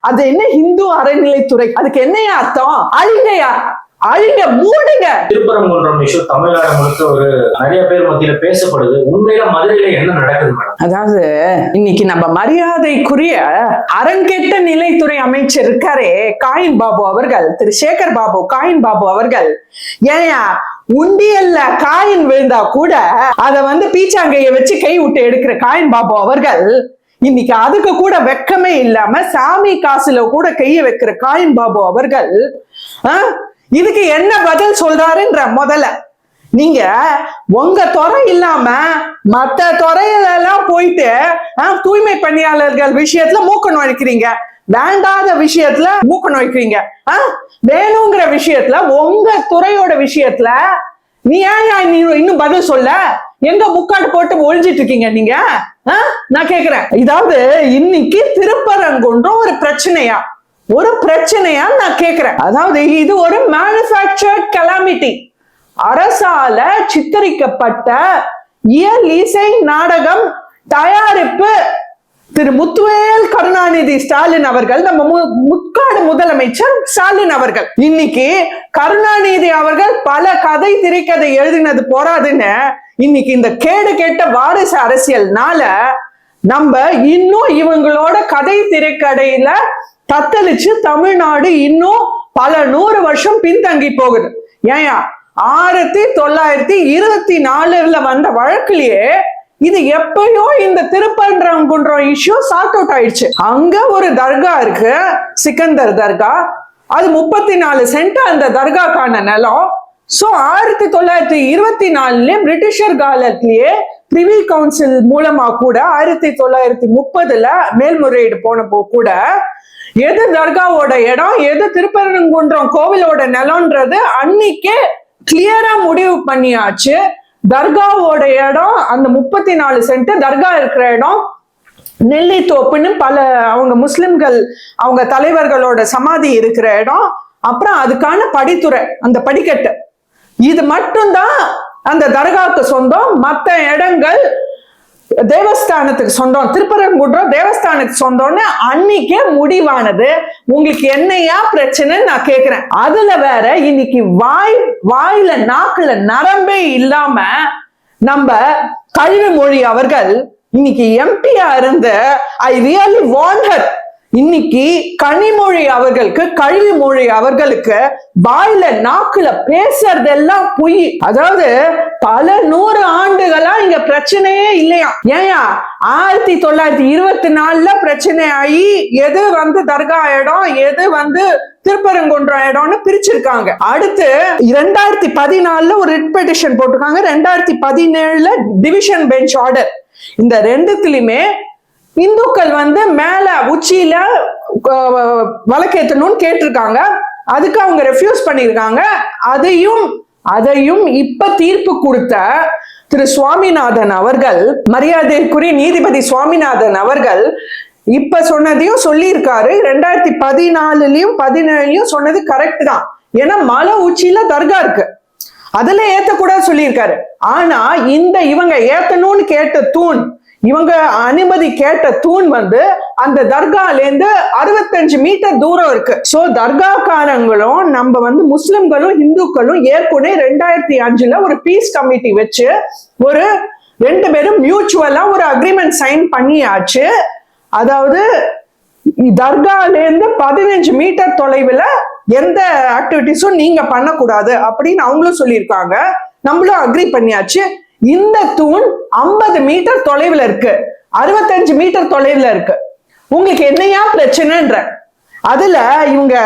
அது என்ன இந்து அறநிலைத்துறை? அதுக்கு என்னையா அர்த்தம்? அழிங்கயா, அழிங்க, மூடுங்க. திருப்பரங்குன்றம் இஷ்யூ தமிழ்நாடு முழுக்க ஒரு நிறைய பேர் மத்தியில பேசப்படுது. உண்மையில மதுரையில என்ன நடக்குது மேடம்? அதாவது இன்னைக்கு நம்ம மரியாதைக்குரிய அரங்கேட்ட நிலைத்துறை அமைச்சர் இருக்காரே காயின் பாபு அவர்கள், திரு சேகர் பாபு காயின் பாபு அவர்கள், ஏயா உண்டியல்ல காயின் விழுந்தா கூட அத பீச்சாங்கைய வச்சு கை விட்டு எடுக்கிற காயின் பாபு அவர்கள் இன்னைக்கு அதுக்கு கூட வெக்கமே இல்லாம சாமி காசுல கூட கைய வைக்கிற காயின் பாபு அவர்கள் இதுக்கு என்ன பதில் சொல்றாருன்ற முதல்ல நீங்க உங்க துறை இல்லாம மத்த துறையில எல்லாம் போயிட்டு தூய்மை பணியாளர்கள் விஷயத்துல மூக்க நுழைக்கிறீங்க, வேண்டாத விஷயத்துல மூக்க நுழைக்கிறீங்க, வேணுங்கிற விஷயத்துல உங்க துறையோட விஷயத்துல நீ ஏன் இன்னும் பதில் சொல்ல? எங்க முக்காடு போட்டு ஒழிஞ்சிட்டு இருக்கீங்க நீங்க? நான் கேக்குறேன், இதாவது இன்னைக்கு திருப்பரங்குன்றம் ஒரு பிரச்சனையா நான் கேக்குறேன். அதாவது இது ஒரு மேனுஃபேக்சர்ட் கலாமிட்டி, அரசால சித்தரிக்கப்பட்ட இயல் இசை நாடகம் தயாரிப்பு. திரு முத்துவேல் கருணாநிதி ஸ்டாலின் அவர்கள், நம்ம முற்காடு முதலமைச்சர் ஸ்டாலின் அவர்கள், இன்னைக்கு கருணாநிதி அவர்கள் பல கதை திரைக்கதை எழுதினது போராதுன்னு இன்னைக்கு இந்த கேடு கேட்ட வாரிசு அரசியல்னால நம்ம இன்னும் இவங்களோட கதை திரைக்கதையில தத்தளிச்சு தமிழ்நாடு இன்னும் பல 100 வருஷம் பின்தங்கி போகுது. ஏயா 1924 வந்த வழக்குலயே இது எப்பயோ இந்த திருப்பரங்குன்றம் இஷ்யூ சார்ட் அவுட் ஆயிடுச்சு. அங்க ஒரு தர்கா இருக்கு, சிக்கந்தர் தர்கா, அது 34 சென்ட் அந்த தர்காக்கான நிலம். சோ 1924 பிரிட்டிஷர் காலத்திலேயே பிரிவி கவுன்சில் மூலமா கூட 1930 மேல்முறையீடு போனப்போ கூட எது தர்காவோட இடம், எது திருப்பரங்குன்றம் கோவிலோட நிலம்ன்றது அன்னைக்கே கிளியரா முடிவு பண்ணியாச்சு. தர்காவோட இடம் அந்த 34 சென்ட், தர்கா இருக்கிற இடம் நெல்லித்தோப்புன்னு பல அவங்க முஸ்லிம்கள் அவங்க தலைவர்களோட சமாதி இருக்கிற இடம், அப்புறம் அதுக்கான படித்துறை அந்த படிக்கட்டு, இது மட்டும்தான் அந்த தர்காவுக்கு சொந்தம். மற்ற இடங்கள் தேவஸ்தானத்துக்கு சொந்தம், திருப்பரங்குன்றம் தேவஸ்தானத்துக்கு சொந்தம்னு அன்னைக்கே முடிவானது. உங்களுக்கு என்னையா பிரச்சனை நான் கேக்குறேன். அதுல வேற இன்னைக்கு வாயில நாக்குல நரம்பே இல்லாம நம்ம கல்விமொழி அவர்கள் இன்னைக்கு எம்பியா இருந்து ஐ ரியலி வாண்ட் ஹர். இன்னைக்கு கனிமொழி அவர்களுக்கு கல்விமொழி அவர்களுக்கு வாயில நாக்குல பேசுறதெல்லாம் பொய். அதாவது பல 100 ஆண்டுகளா இங்க பிரச்சனையே இல்லையா? ஏயா 1924 பிரச்சனை ஆகி எது தர்கா இடம், எது திருப்பரங்குன்றம் இடம்னு பிரிச்சிருக்காங்க. அடுத்து 2014 ஒரு ரிட் பெட்டிஷன் போட்டிருக்காங்க, 2017 டிவிஷன் பெஞ்ச் ஆர்டர். இந்த ரெண்டுத்துலயுமே இந்துக்கள் மேல உச்சியில வழக்கேற்றணும்னு கேட்டிருக்காங்க. அதுக்கு அவங்க ரெஃப்யூஸ் பண்ணிருக்காங்க. அதையும் இப்ப தீர்ப்பு கொடுத்த திரு சுவாமிநாதன் அவர்கள், மரியாதைக்குரிய நீதிபதி சுவாமிநாதன் அவர்கள் இப்ப சொன்னதையும் சொல்லியிருக்காரு. 2014 17 சொன்னது கரெக்ட் தான். ஏன்னா மலை உச்சியில தர்கா இருக்கு, அதுல ஏத்தக்கூடாது சொல்லியிருக்காரு. ஆனா இவங்க ஏத்தணும்னு கேட்ட தூண், இவங்க அனுமதி கேட்ட தூண் அந்த தர்கால இருந்து 65 மீட்டர் தூரம் இருக்கு. சோ தர்காக்காரங்களும் நம்ம முஸ்லிம்களும் இந்துக்களும் ஏற்கனவே 2005 ஒரு பீஸ் கமிட்டி வச்சு ஒரு 2 பேரும் மியூச்சுவலா ஒரு அக்ரிமெண்ட் சைன் பண்ணியாச்சு. அதாவது தர்கால இருந்து 15 மீட்டர் தொலைவுல எந்த ஆக்டிவிட்டிஸும் நீங்க பண்ணக்கூடாது அப்படின்னு அவங்களும் சொல்லியிருக்காங்க, நம்மளும் அக்ரி பண்ணியாச்சு. இந்த தூண் 50 மீட்டர் தொலைவுல இருக்கு, 65 மீட்டர் தொலைவுல இருக்கு. உங்களுக்கு என்னையா பிரச்சனைன்ற அதுல இவங்க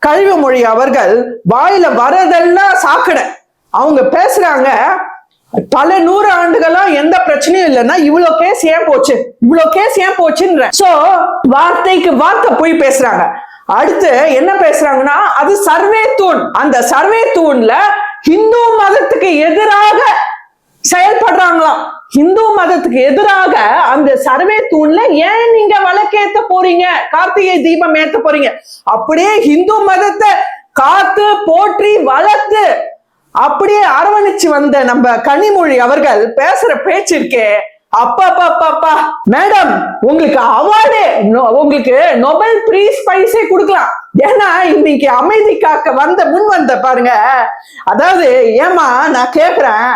கல்விமொழி அவர்கள் வாயில வரதெல்லாம் சாக்கடை. அவங்க பேசுறாங்க, பல 100 ஆண்டுகளா எந்த பிரச்சனையும் இல்லைன்னா இவ்வளவு கேஸ் ஏன் போச்சுன்ற. சோ வார்த்தைக்கு வார்த்தை போய் பேசுறாங்க. அடுத்து என்ன பேசுறாங்கன்னா, அது சர்வே தூண், அந்த சர்வே தூண்ல இந்து மதத்துக்கு எதிராக செயல்படுறாங்களாம். இந்து மதத்துக்கு எதிராக அந்த சர்வே தூண்ல ஏன் நீங்க வழக்கேத்த போறீங்க, கார்த்திகை தீபம் ஏத்த போறீங்க? அப்படியே இந்து மதத்தை காத்து போற்றி வளர்த்து அப்படியே அரவணைச்சு வந்த நம்ம கனிமொழி அவர்கள் பேசுற பேச்சு இருக்கே, அப்பா மேடம், உங்களுக்கு அவார்டு, உங்களுக்கு நோபல் பிரைஸே கொடுக்கலாம். ஏன்னா இன்னைக்கு அமைதி காக்க முன் வந்த பாருங்க. அதாவது ஏமா நான் கேக்குறேன்,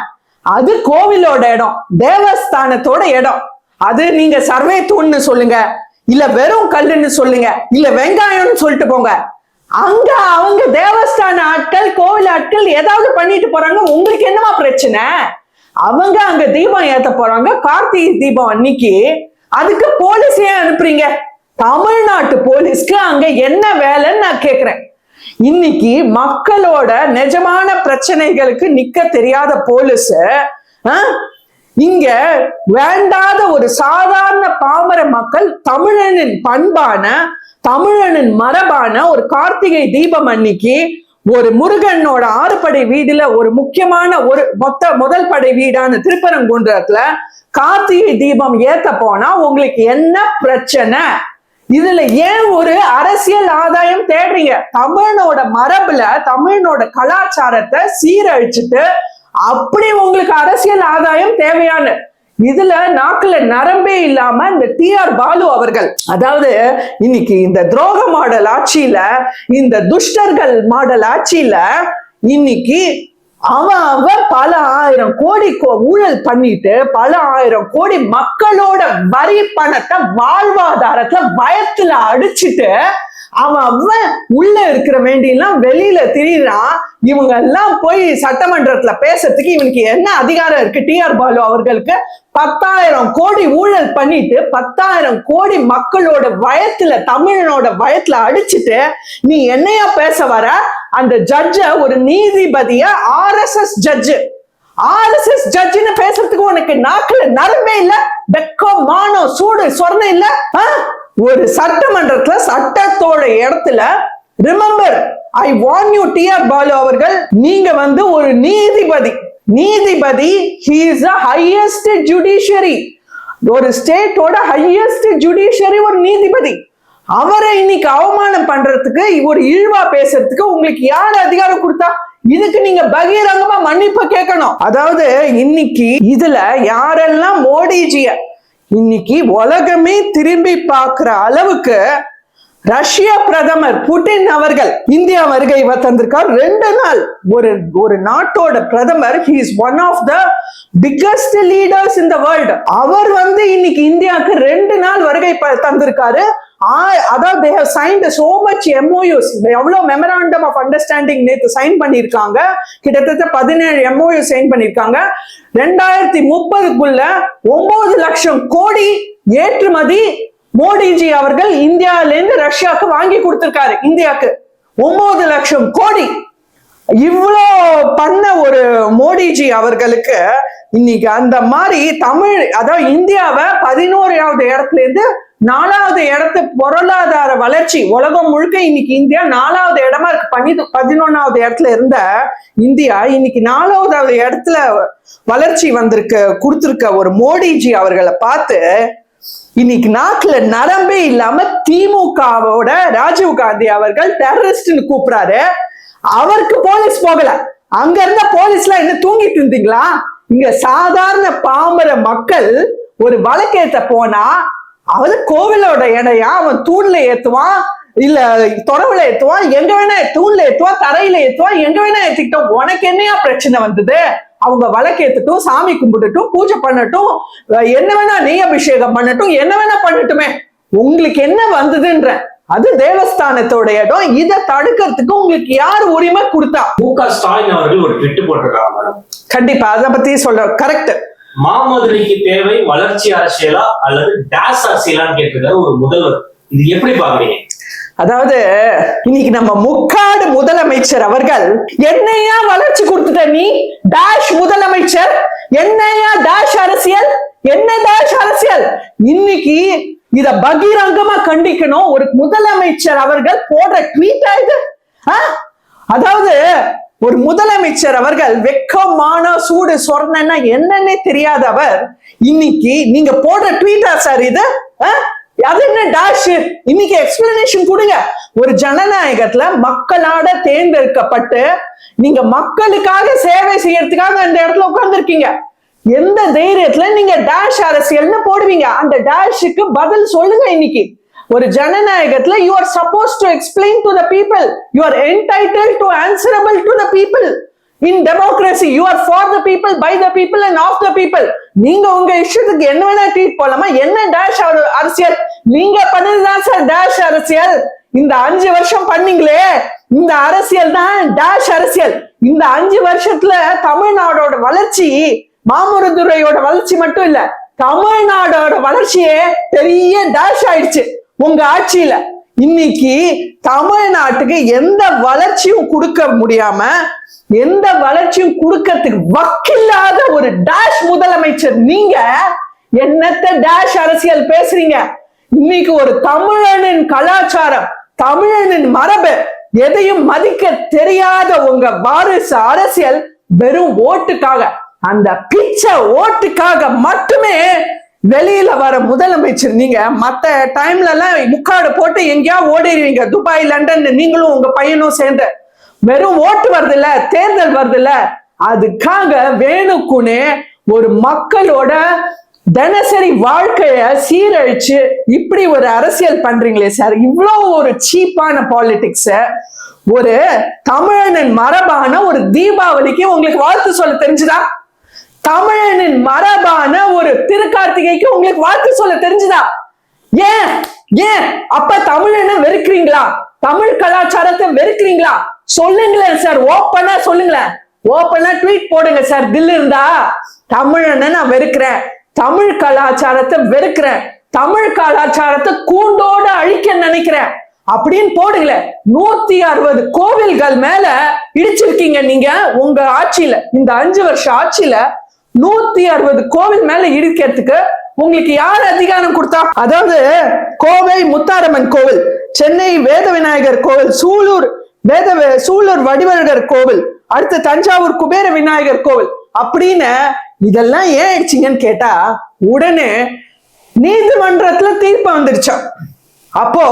அது கோவிலோட இடம், தேவஸ்தானத்தோட இடம். அது நீங்க சர்வே தூண்னு சொல்லுங்க, இல்ல வெறும் கல்லுன்னு சொல்லுங்க, இல்ல வெங்காயம்னு சொல்லிட்டு போங்க. அங்க அவங்க தேவஸ்தான ஆட்கள், கோவில் ஆட்கள் ஏதாவது பண்ணிட்டு போறாங்க, உங்களுக்கு என்னமா பிரச்சனை? அவங்க அங்க தீபம் ஏத்த போறாங்க, கார்த்திகை தீபம் அன்னைக்கு. அதுக்கு போலீஸ் ஏன் அனுப்புறீங்க? தமிழ்நாட்டு போலீஸ்க்கு அங்க என்ன வேலைன்னு நான் கேக்குறேன். இன்னைக்கு மக்களோட நிஜமான பிரச்சனைகளுக்கு நிக்க தெரியாத போலீஸ் இங்க வேண்டாத ஒரு சாதாரண பாமர மக்கள், தமிழனின் பண்பான, தமிழனின் மரபான ஒரு கார்த்திகை தீபம் அன்னைக்கு ஒரு முருகனோட 6 படை வீடுல ஒரு முக்கியமான ஒரு முதல் படை வீடான திருப்பரங்குன்றத்துல கார்த்திகை தீபம் ஏத்த போனா உங்களுக்கு என்ன பிரச்சனை? இதுல ஏன் ஒரு அரசியல் ஆதாயம் தேடுறீங்க? தமிழனோட மரபுல, தமிழனோட கலாச்சாரத்தை சீரழிச்சுட்டு அப்படி உங்களுக்கு அரசியல் ஆதாயம் தேவையான இதுல நாக்குல நரம்பே இல்லாம இந்த டிஆர் பாலு அவர்கள், அதாவது இன்னைக்கு இந்த துரோக மாடல் ஆட்சியில, இந்த துஷ்டர்கள் மாடல் ஆட்சியில இன்னைக்கு அவன் பல ஆயிரம் கோடி ஊழல் பண்ணிட்டு பல ஆயிரம் கோடி மக்களோட வரி பணத்தை வாழ்வாதாரத்துல பயத்துல அடிச்சுட்டு அவன் உள்ள இருக்கிற வேண்டியெல்லாம் வெளியில திரிறான். இவங்க எல்லாம் போய் சட்டமன்றத்துல பேசுறதுக்கு இவனுக்கு என்ன அதிகாரம் இருக்கு? டிஆர் பாலு அவர்களுக்கு 10,000 கோடி ஊழல் பண்ணிட்டு 10,000 கோடி மக்களோட வயத்துல, தமிழனோட வயத்துல அடிச்சுட்டு நீ என்னையா பேச வர? அந்த ஜட்ஜ, ஒரு நீதிபதிய RSS ஜட்ஜுன்னு பேசுறதுக்கு உனக்கு நாக்குல நரம்பே இல்ல? வெக்கம், மானம், சூடு, சொர்ணம் இல்ல? ஒரு சட்டமன்றத்துல சட்டத்தோட இடத்துல, remember I warn you TR Balu அவர்கள், நீங்க ஒரு நீதிபதி, he is the highest judiciary, ஒரு ஸ்டேட்டோட ஹையஸ்ட் ஜுடிஷியரி ஒரு நீதிபதி. அவரை இன்னைக்கு அவமானம் பண்றதுக்கு, ஒரு இழிவா பேசுறதுக்கு உங்களுக்கு யார் அதிகாரம் கொடுத்தா? இதுக்கு நீங்க பகிரங்கமா மன்னிப்பு கேட்கணும். அதாவது இன்னைக்கு இதுல யாரெல்லாம் மோடிஜிய இன்னைக்கு உலகமே திரும்பி பார்க்கிற அளவுக்கு ரஷ்ய பிரதமர் புட்டின் அவர்கள் இந்தியா வருகை தந்திருக்கார். 2 நாள் ஒரு நாட்டோட பிரதமர், he is one of the biggest leaders in the world. அவர் இன்னைக்கு இந்தியாவுக்கு 2 நாள் வருகை தந்திருக்காரு. அதாவது they have signed so much MOUs, எவ்வளவு மெமராண்டம் ஆஃப் அண்டர்ஸ்டாண்டிங் நேத்து சைன் பண்ணிருக்காங்க, கிட்டத்தட்ட 17 MOU சைன் பண்ணிருக்காங்க. 2030க்குள்ள 9 லட்சம் கோடி ஏற்றுமதி மோடிஜி அவர்கள் இந்தியாவில இருந்து ரஷ்யாவுக்கு வாங்கி கொடுத்திருக்காரு. இந்தியாவுக்கு 9 லட்சம் கோடி. இவ்வளோ பண்ண ஒரு மோடிஜி அவர்களுக்கு இன்னைக்கு அந்த மாதிரி அதாவது இந்தியாவை 11வது இடத்துல இருந்து 4வது இடத்து பொருளாதார வளர்ச்சி உலகம் முழுக்க இன்னைக்கு இந்தியா 4வது இடமா இருக்கு. 11வது இடத்துல இருந்த இந்தியா இன்னைக்கு 4வது இடத்துல வளர்ச்சி கொடுத்திருக்க ஒரு மோடிஜி அவர்களை பார்த்து இன்னைக்கு நாட்டுல நரம்பே இல்லாம திமுகவோட ராஜீவ் காந்தி அவர்கள் டெரரிஸ்ட்னு கூப்பிடுறாரு. அவருக்கு போலீஸ் போகல. அங்க இருந்த போலீஸ்லாம் என்ன தூங்கிட்டு இருந்தீங்களா? இங்க சாதாரண பாமர மக்கள் ஒரு வழக்கேத்த போனா அவரு கோவிலோட எடையா அவன் தூண்ல ஏத்துவான், இல்ல தொடவுல ஏத்துவான், எங்க வேணா தூண்ல ஏத்துவான், தரையில ஏத்துவான், எங்க வேணா ஏத்திக்கிட்டோம். உனக்கு என்னையா பிரச்சனை வந்தது? அவங்க வழக்கேத்துட்டும், சாமி கும்பிட்டுட்டும், பூஜை பண்ணட்டும், என்ன வேணா நெய் அபிஷேகம் பண்ணட்டும், என்ன வேணா பண்ணட்டுமே, உங்களுக்கு என்ன வந்ததுன்ற? அது தேவஸ்தானத்தோட இடம். இதை தடுக்கிறதுக்கு உங்களுக்கு யார் உரிமை கொடுத்தா? மு.க. ஸ்டாலின் அவர்கள் ஒரு ட்வீட் போட்டிருக்காங்க மேடம். கண்டிப்பா அதை பத்தி சொல்ற. கரெக்ட். மாமதுரைக்கு தேவை வளர்ச்சி அரசியலா அல்லது டாஸ் அரசியலான்னு கேட்டிருக்காரு ஒரு முதல்வர். இது எப்படி பாக்குறீங்க? அதாவது இன்னைக்கு நம்ம முக்காடு முதலமைச்சர் அவர்கள், என்னையா வளர்ச்சி கொடுத்துட்ட நீ? டாஷ் முதலமைச்சர், என்னையா டாஷ் அரசியல்? என்ன டாஷ் அரசியல்? இன்னைக்கு இத பகிரங்கமா கண்டிக்கணும். ஒரு முதலமைச்சர் அவர்கள் போடுற ட்வீட் இது. அதாவது ஒரு முதலமைச்சர் அவர்கள் வெக்கமான சூடு சொர்ணன்னா என்னன்னே தெரியாதவர் இன்னைக்கு நீங்க போடுற ட்வீட்டா சார் இது? அது என்ன டாஷ்? இன்னைக்கு எக்ஸ்பிளனேஷன் கொடுங்க. ஒரு ஜனநாயகத்துல மக்களால தேர்ந்தெடுக்கப்பட்டு நீங்க மக்களுக்காக சேவை செய்யறதுக்காக அந்த இடத்துல உட்கார்ந்துருக்கீங்க. எந்த தைரியத்துல நீங்க டேஷ் அரசியல்னு போடுவீங்க? அந்த டேஷுக்கு பதில் சொல்லுங்க. இன்னைக்கு ஒரு ஜனநாயகத்துல you are supposed to explain to the people, you are entitled to answerable to the people. In democracy you are for the people, by the people and of the people. நீங்க உங்க இஷ்டத்துக்கு என்ன வேணா ட்வீட் போலாமா? என்ன dash அரசியல்? நீங்க பண்ணதுதான் sir dash அரசியல். இந்த 5 வருஷம் பண்ணீங்களே, இந்த அரசியல் தான் டேஷ் அரசியல். இந்த 5 வருஷத்துல தமிழ்நாடோட வளர்ச்சி மாமருதுரையோட வளர்ச்சி மட்டும் இல்ல, தமிழ்நாடோட வளர்ச்சியே பெரிய டேஷ் ஆயிடுச்சு உங்க ஆட்சியில. இன்னைக்கு தமிழ்நாட்டுக்கு எந்த வளர்ச்சியும் கொடுக்க முடியாம, எந்த வளர்ச்சியும் கொடுக்கறதுக்கு வக்கில்லாத ஒரு டேஷ் முதலமைச்சர் நீங்க. என்னத்த டேஷ் அரசியல் பேசுறீங்க? இன்னைக்கு ஒரு தமிழனின் கலாச்சாரம், தமிழனின் மரபு எதையும் மதிக்க தெரியாத உங்க வாரிசு அரசியல் வெறும் ஓட்டுக்காக, அந்த பிச்சை ஓட்டுக்காக மட்டுமே வெளியில வர முதலமைச்சர் நீங்க. மத்த டைம்ல எல்லாம் முக்காடு போட்டு எங்கேயா ஓடிடுவீங்க, துபாய் லண்டன், நீங்களும் உங்க பையனும் சேர்ந்து. வெறும் ஓட்டு வருது இல்ல, தேர்தல் வருது இல்ல, அதுக்காக வேணுக்குன்னு ஒரு மக்களோட தினசரி வாழ்க்கைய சீரழிச்சு இப்படி ஒரு அரசியல் பண்றீங்களே சார். இவ்வளவு ஒரு சீப்பான பாலிடிக்ஸ். ஒரு தமிழனின் மரபான ஒரு தீபாவளிக்கு உங்களுக்கு வாழ்த்து சொல்ல தெரிஞ்சுதா? தமிழனின் மரபான ஒரு திருக்கார்த்திகைக்கு உங்களுக்கு வாழ்த்து சொல்ல தெரிஞ்சுதா? ஏன் ஏன் அப்ப தமிழனை வெறுக்கிறீங்களா? தமிழ் கலாச்சாரத்தை வெறுக்கிறீங்களா? சொல்லுங்களேன் சார், ஓப்பனா சொல்லுங்களேன், ஓப்பனா ட்வீட் போடுங்க சார். தில் இருந்தா தமிழனை நான் வெறுக்கிறேன், தமிழ் கலாச்சாரத்தை வெறுக்கிறேன், தமிழ் கலாச்சாரத்தை கூண்டோட அழிக்க நினைக்கிறேன் அப்படின்னு போடுங்களேன். 160 கோவில்கள் மேல இடிச்சிருக்கீங்க நீங்க உங்க ஆட்சியில. இந்த 5 வருஷ ஆட்சியில 160 கோவில் மேல இடிக்கிறதுக்கு உங்களுக்கு யார் அதிகாரம் கொடுத்தா? அதாவது கோவை முத்தாரம்மன் கோவில், சென்னை வேத விநாயகர் கோவில், சூலூர் வடிவழகர் கோவில், அடுத்து தஞ்சாவூர் குபேர விநாயகர் கோவில் அப்படின்னு இதெல்லாம் ஏன் ஆயிடுச்சிங்கன்னு கேட்டா, உடனே நீதிமன்றத்துல தீர்ப்பு வந்துருச்சா. அப்போ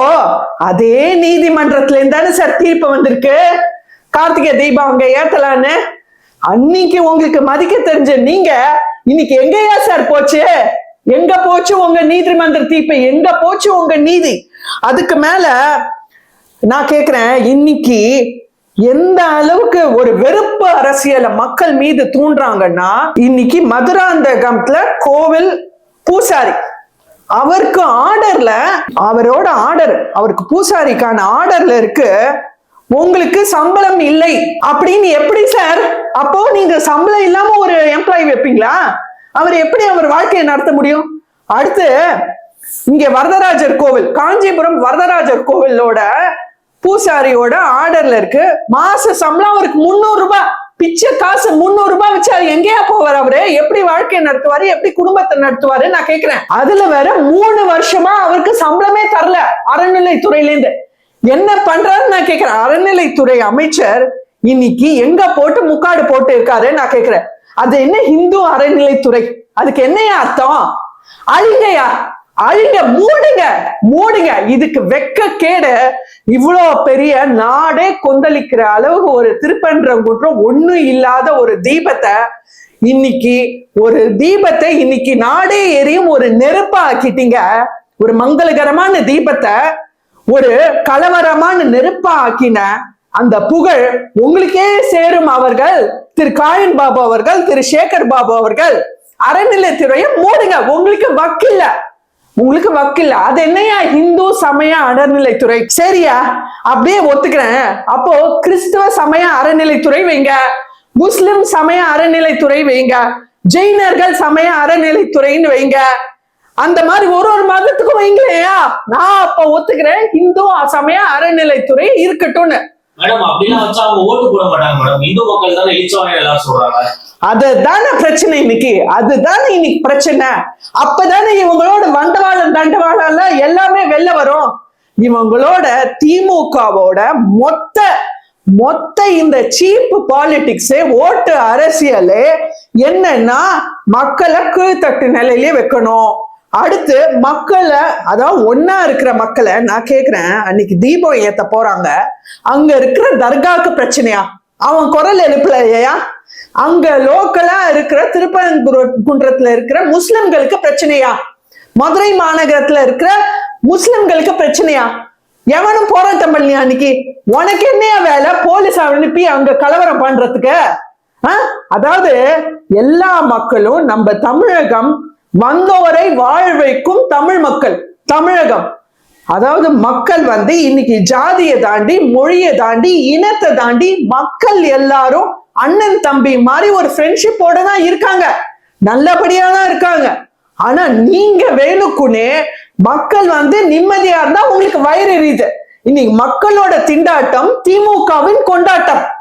அதே நீதிமன்றத்துல இருந்தானே சார் தீர்ப்பு வந்திருக்கு கார்த்திகை தீபம் அவங்க ஏத்தலான்னு. அன்னைக்கு உங்களுக்கு மதிக்க தெரிஞ்ச நீங்க இன்னைக்கு எங்கயா சார் போச்சு? எங்க போச்சு உங்க நீதிமன்ற தீர்ப்பு? எங்க போச்சு உங்க நீதி? அதுக்கு மேல நான் கேக்குறேன், இன்னைக்கு எந்த அளவுக்கு ஒரு வெறுப்பு அரசியல மக்கள் மீது தூண்டுறாங்கன்னா, இன்னைக்கு மதுராந்தகம்ல கோவில் பூசாரி, அவருக்கு ஆர்டர்ல, அவரோட ஆர்டர், அவருக்கு பூசாரிக்கான ஆர்டர்ல இருக்கு, உங்களுக்கு சம்பளம் இல்லை அப்படின்னு. எப்படி சார்? அப்போ நீங்க சம்பளம் இல்லாம ஒரு எம்ப்ளாயி வைப்பீங்களா? அவர் எப்படி அவர் வாழ்க்கையை நடத்த முடியும்? அடுத்து இங்க வரதராஜர் கோவில், காஞ்சிபுரம் வரதராஜர் கோவிலோட பூசாரியோட ஆர்டர்ல இருக்கு, மாச சம்பளம் அவருக்கு 300 ரூபாய். பிச்சை காசு 300 ரூபாய் வச்சு அவர் எங்கேயா போவார்? அவரு எப்படி வாழ்க்கையை நடத்துவாரு? எப்படி குடும்பத்தை நடத்துவாரு? நான் கேக்குறேன். அதுல வேற 3 வருஷமா அவருக்கு சம்பளமே தரல அறநிலைத்துறையில இருந்து. என்ன பண்றாருன்னு நான் கேக்குறேன். அறநிலைத்துறை அமைச்சர் இன்னைக்கு எங்க போட்டு முக்காடு போட்டு இருக்காரு நான் கேக்குறேன். அது என்ன இந்து அறநிலைத்துறை? அதுக்கு என்னையா அர்த்தம்? அழிங்கயா, அழிங்க, மூடுங்க. இதுக்கு வெக்க கேடு. இவ்வளோ பெரிய நாடே கொந்தளிக்கிற அளவுக்கு ஒரு திருப்பரங்குன்றம் ஒண்ணும் இல்லாத ஒரு தீபத்தை இன்னைக்கு நாடே எரியும் ஒரு நெருப்பா ஆக்கிட்டீங்க. ஒரு மங்களகரமான தீபத்தை ஒரு கலவரமான நெருப்பா ஆக்கின அந்த புகழ் உங்களுக்கே சேரும். அவர்கள் திரு காயின் பாபு அவர்கள், திரு சேகர் பாபு அவர்கள் அறநிலைத்துறையை மூடுங்க. உங்களுக்கு வக்கில்ல. அது என்னையா இந்து சமய அறநிலைத்துறை? சரியா, அப்படியே ஒத்துக்கிறேன். அப்போ கிறிஸ்துவ சமய அறநிலைத்துறை வைங்க, முஸ்லிம் சமய அறநிலைத்துறை வைங்க, ஜெயினர்கள் சமய அறநிலைத்துறைன்னு வைங்க. அந்த மாதிரி ஒரு மதத்துக்கும் வைங்களையா. நான் அப்ப ஒத்துக்கிறேன், இந்து சமய அறநிலைத்துறை இருக்கட்டும்னு. மேடம் அப்படிலாம் வச்சா அவங்க ஓட்டு போட மாட்டாங்க மேடம். இந்து மக்கள் தானே இழிச்சவங்க எல்லாரும் சொல்றாங்க. அதுதானே பிரச்சனை இன்னைக்கு. அதுதானே இன்னைக்கு பிரச்சனை. அப்பதானே இவங்களோட தண்டவாளம் எல்லாமே வெளில வரும். இவங்களோட திமுகவோட மொத்த இந்த சீப் பாலிடிக்ஸ், ஓட்டு அரசியல் என்னன்னா மக்களை கீழ்த்தட்டு நிலையிலே வைக்கணும். அடுத்து மக்களை, அதாவது ஒன்னா இருக்கிற மக்களை நான் கேக்குறேன், அன்னைக்கு தீபம் ஏத்த போறாங்க, அங்க இருக்கிற தர்காவுக்கு பிரச்சனையா? அவன் குரல் எழுப்பலையா? அங்க லோக்கலா இருக்கிற திருப்பரங்குன்றத்துல இருக்கிற முஸ்லிம்களுக்கு பிரச்சனையா? மதுரை மாநகரத்துல இருக்கிற முஸ்லிம்களுக்கு பிரச்சனையா? எவனும் போராட்டம் பண்ணலையா அன்னைக்கு? உனக்கு என்னையா வேலை போலீஸ் அனுப்பி அங்க கலவரம் பண்றதுக்கு? அதாவது எல்லா மக்களும் நம்ம தமிழகம் வந்தோரை வாழ வைக்கும் தமிழ் மக்கள் தமிழகம். அதாவது மக்கள் இன்னைக்கு ஜாதியை தாண்டி மொழியை தாண்டி இனத்தை தாண்டி மக்கள் எல்லாரும் அண்ணன் தம்பி மாதிரி ஒரு ஃப்ரெண்ட்ஷிப்போட தான் இருக்காங்க, நல்லபடியா தான் இருக்காங்க. ஆனா நீங்க வேலுக்குனே மக்கள் நிம்மதியா இருந்தா உங்களுக்கு வயிறு எரியுது. இன்னைக்கு மக்களோட திண்டாட்டம் திமுகவின் கொண்டாட்டம்.